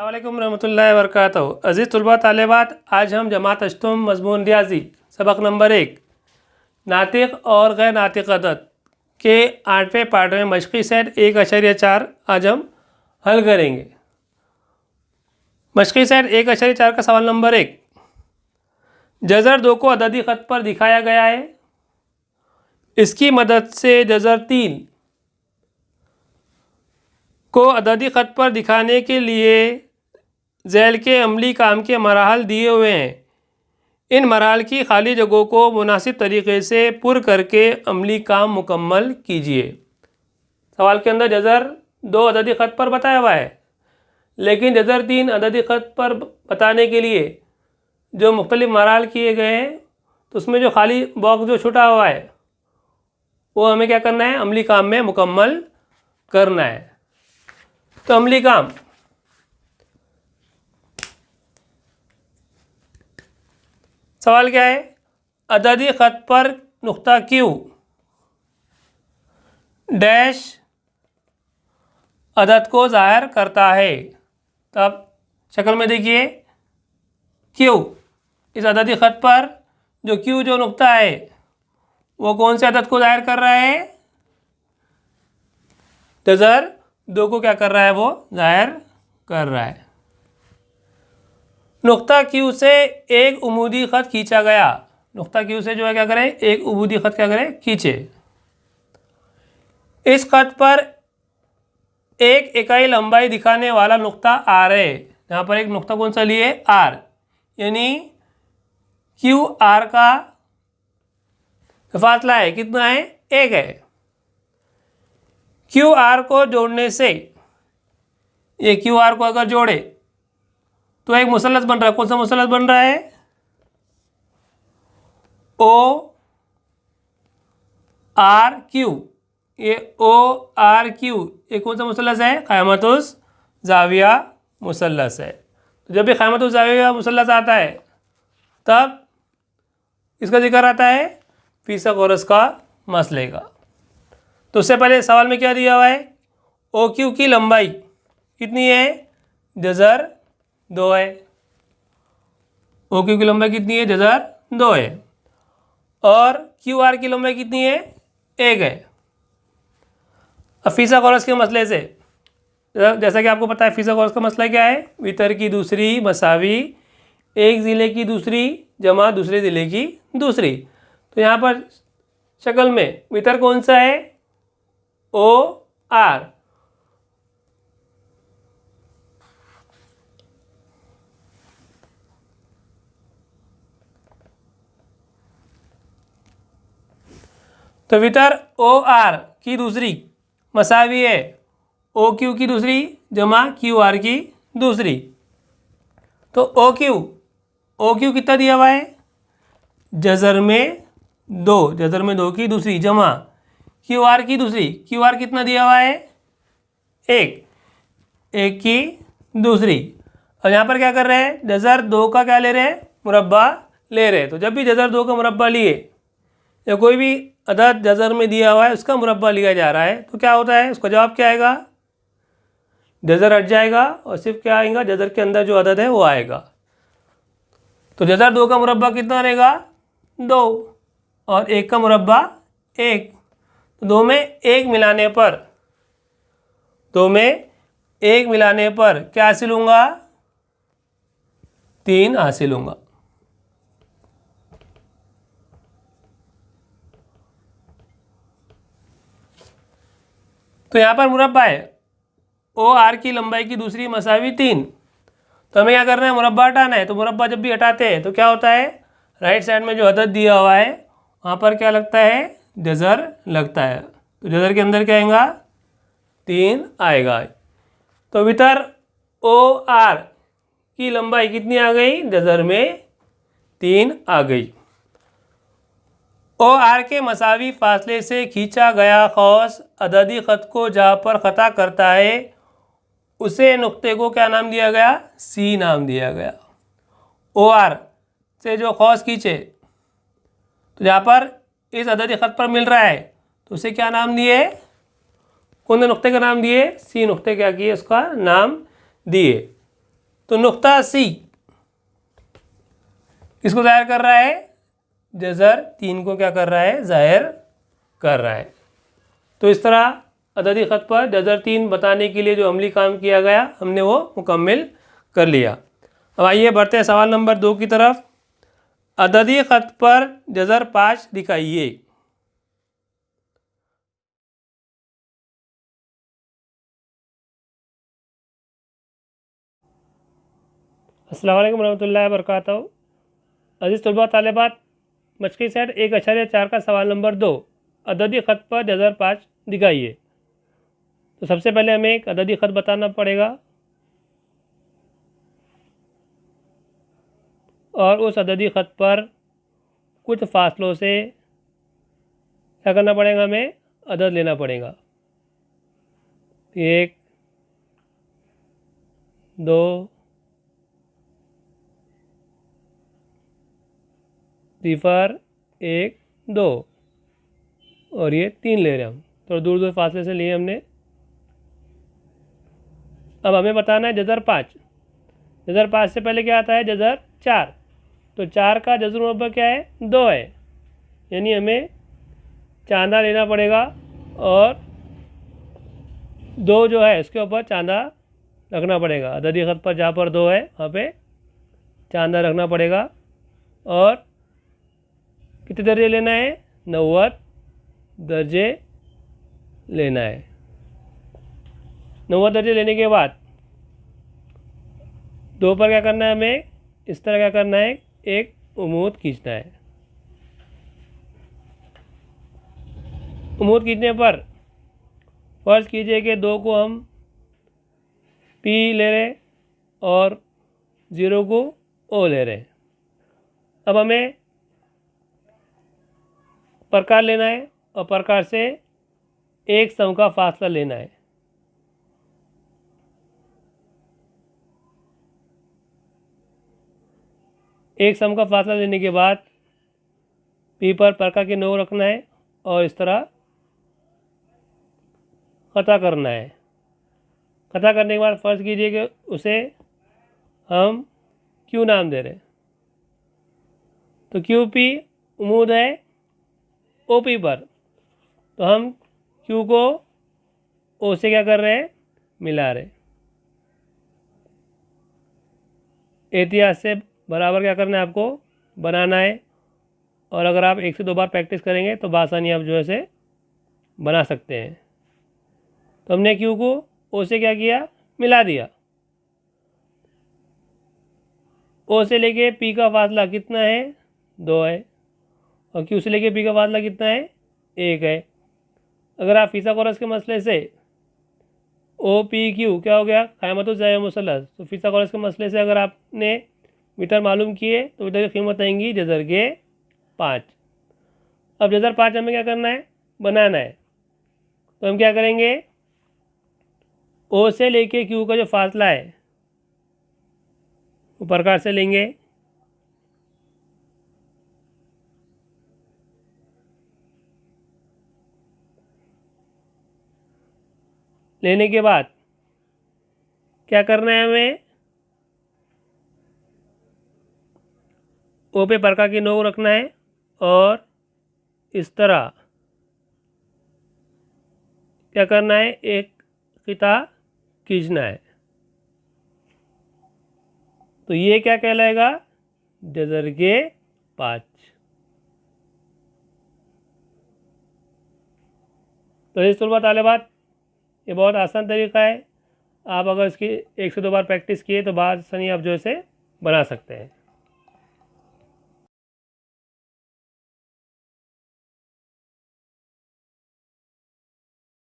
अस्सलामुअलैकुम रहमतुल्लाहि व बरकातहू। अज़ीज़ तलबा तालिबात, आज हम जमात अष्टम मज़मून रियाज़ी सबक नंबर 1 नातिक़ और गैर नातिक़ अदद के 8वें पार्ट में मशक़ी सेट 1.4 आज हम हल करेंगे। मशक़ी सेट 1.4 का सवाल नंबर 1, जज़र 2 को अददी ख़त पर दिखाया गया है। इसकी मदद से जज़र 3 को अददी ख़त पर दिखाने के लिए ज़ैल के अमली काम के मराहल दिए हुए हैं। इन मराहल की खाली जगहों को मुनासिब तरीक़े से पुर करके अमली काम मुकम्मल कीजिए। सवाल के अंदर जज़र 2 अददी ख़त पर बताया हुआ है, लेकिन जज़र 3 अददी ख़त पर बताने के लिए जो मुख्तलिफ़ मराहल किए गए हैं, तो उसमें जो खाली बॉक्स जो छूटा हुआ है वो हमें क्या करना है, अमली काम में मुकम्मल करना है। तो अमली काम, सवाल क्या है, अददी ख़त पर नुक्ता क्यू डैश अदद को ज़ाहिर करता है। तो आप शक्ल में देखिए, क्यू, इस अददी ख़त पर जो क्यू जो नुक्ता है वो कौन से अदद को ज़ाहिर कर रहा है, जज़र 2 को क्या कर रहा है, वो ज़ाहिर कर रहा है। नुक्ता क्यू से एक उमूदी ख़त खींचा गया। नुक्ता क्यू से जो है क्या करें, एक उमूदी ख़त क्या करें, खींचे। इस ख़त पर एक इकाई लंबाई दिखाने वाला नुक्ता आर है। यहाँ पर एक नुक्ता कौन सा लिए, आर, यानी क्यू आर का फासला है, कितना है, 1 है। क्यू आर को जोड़ने से, ये क्यू आर को अगर जोड़े तो एक मुसल्लस बन रहा है। कौन सा मुसल्लस बन रहा है, ओ आर क्यू। ये ओ आर क्यू ये कौन सा मुसल्लस है, क़यामतुज़ ज़ाविया मुसल्लस है। तो जब भी क़यामतुज़ ज़ाविया मुसल्लस आता है तब इसका जिक्र आता है फिसागोरस का मसले का। तो उससे पहले सवाल में क्या दिया हुआ है, ओ क्यू की लंबाई कितनी है, जज़र 2 है। ओ क्यू की लंबाई कितनी है, जज़र 2 है। और क्यू आर की लंबाई कितनी है, 1 है। अब फिसागोरस के मसले से, जैसा कि आपको पता है फिसागोरस का मसला क्या है, वितर की दूसरी मसावी एक ज़िले की दूसरी जमा दूसरे ज़िले की दूसरी। तो यहाँ पर शक्ल में वितर कौन सा है, ओ आर। तो वितर ओ आर की दूसरी मसावी है ओ क्यू की दूसरी जमा क्यू आर की दूसरी। तो ओ क्यू कितना दिया हुआ है, जज़र में 2, जज़र में 2 की दूसरी जमा क्यू आर की दूसरी। क्यू आर कितना दिया हुआ है, 1 की दूसरी। और यहाँ पर क्या कर रहे हैं, जज़र 2 का क्या ले रहे हैं, मुरब्बा ले रहे हैं। तो जब भी जज़र 2 का मुरब्बा लिए या कोई भी अदद जज़र में दिया हुआ है उसका मुरब्बा लिया जा रहा है, तो क्या होता है, उसका जवाब क्या आएगा, जज़र हट जाएगा और सिर्फ क्या आएगा, जज़र के अंदर जो अदद है वो आएगा। तो जज़र 2 का मुरब्बा कितना रहेगा, 2, और 1 का मुरब्बा 1। तो 2 में 1 मिलाने पर, 2 में 1 मिलाने पर क्या हासिल होगा, 3 हासिल होगा। तो यहाँ पर मुरब्बा है, ओ आर की लंबाई की दूसरी मसावी 3। तो हमें क्या करना है, मुरब्बा हटाना है। तो मुरब्बा जब भी हटाते हैं तो क्या होता है, राइट साइड में जो अदद दिया हुआ है वहाँ पर क्या लगता है, जज़र लगता है। तो जज़र के अंदर क्या आएगा, 3 आएगा। तो वितर ओ आर की लंबाई कितनी आ गई, जज़र में 3 आ गई। ओ आर के मसावी फासले से खींचा गया कौस अददी ख़त को जहाँ पर ख़ता करता है उसे नुक्ते को क्या नाम दिया गया, सी नाम दिया गया। ओ आर से जो कौस खींचे तो जहाँ पर इस अददी ख़त पर मिल रहा है तो उसे क्या नाम दिए, कौन से नुक्ते का नाम दिए, सी नुक्ते क्या किए, उसका नाम दिए। तो नुक्ता सी किसको ज़ाहिर कर रहा है? जज़र 3 को क्या कर रहा है? ज़ाहिर कर रहा है। तो इस तरह अददी ख़त पर जज़र 3 बताने के लिए जो अमली काम किया गया हमने वो मुकम्मिल कर लिया। अब आइए बढ़ते हैं सवाल नंबर 2 की तरफ। अददी ख़त पर जज़र 5 दिखाइए। अस्सलाम वालेकुम रहमतुल्लाहि व बरकातहू। अज़ीज़ तलबा तालिबात, मशक़ी सेट 1.4 का सवाल नंबर 2, अददी ख़त पर जज़र 5 दिखाइए। तो सबसे पहले हमें एक अददी ख़त बताना पड़ेगा और उस अददी ख़त पर कुछ फासलों से क्या करना पड़ेगा? हमें अदद लेना पड़ेगा। 1 2 सिफर 1 2 और ये 3 ले रहे हैं हम, थोड़ा दूर दूर फासले से लिए हमने। अब हमें बताना है जज़र 5। जज़र 5 से पहले क्या आता है? जज़र 4। तो 4 का जज़र मुरब्बा क्या है? 2 है, यानी हमें चांदा लेना पड़ेगा और 2 जो है इसके ऊपर चांदा रखना पड़ेगा। अददी ख़त पर जहाँ पर 2 है वहाँ पे चांदा रखना पड़ेगा। और कितने दर्जे लेना है? 90 दर्जे लेना है। 90 दर्जे लेने के बाद 2 पर क्या करना है? हमें इस तरह क्या करना है? एक उमूद खींचना है। उमूद खींचने पर फ़र्ज़ कीजिए कि 2 को हम P ले रहे और 0 को O ले रहे। अब हमें प्रकार लेना है और प्रकार से एक सम का फासला लेना है। एक सम का फासला लेने के बाद P पर प्रकार के 9 रखना है और इस तरह ख़ता करना है। ख़ता करने के बाद फ़र्ज़ कीजिए कि उसे हम Q नाम दे रहे हैं। तो QP उमूद है OP पर, तो हम Q को O से क्या कर रहे हैं? मिला रहे। एहतियात से बराबर क्या करना है? आपको बनाना है। और अगर आप 1 से 2 बार प्रैक्टिस करेंगे तो बासानी आप जो है से बना सकते हैं। तो हमने Q को O से क्या किया? मिला दिया। O से लेके P का फासला कितना है? 2 है। और Q से लेके P का फासला कितना है? 1 है। अगर आप फिसागोरस के मसले से OPQ क्या हो गया? क़यामतुज़ ज़ाविया मुसल्लस। तो फिसागोरस के मसले से अगर आपने मीटर मालूम किए तो मीटर की कीमत आएंगी जज़र के 5। अब जज़र 5 हमें क्या करना है? बनाना है। तो हम क्या करेंगे? O से लेके Q का जो फासला है वो प्रकार से लेंगे। लेने के बाद क्या करना है? हमें O पे प्रकार की 9 रखना है और इस तरह क्या करना है? एक क़िता खींचना है। तो ये क्या कहलाएगा? जज़र के 5। तो इस तलबा तालिबात, ये बहुत आसान तरीक़ा है। आप अगर इसकी 1 से 2 बार प्रैक्टिस किए तो बाद सनी आप जो है से बना सकते हैं।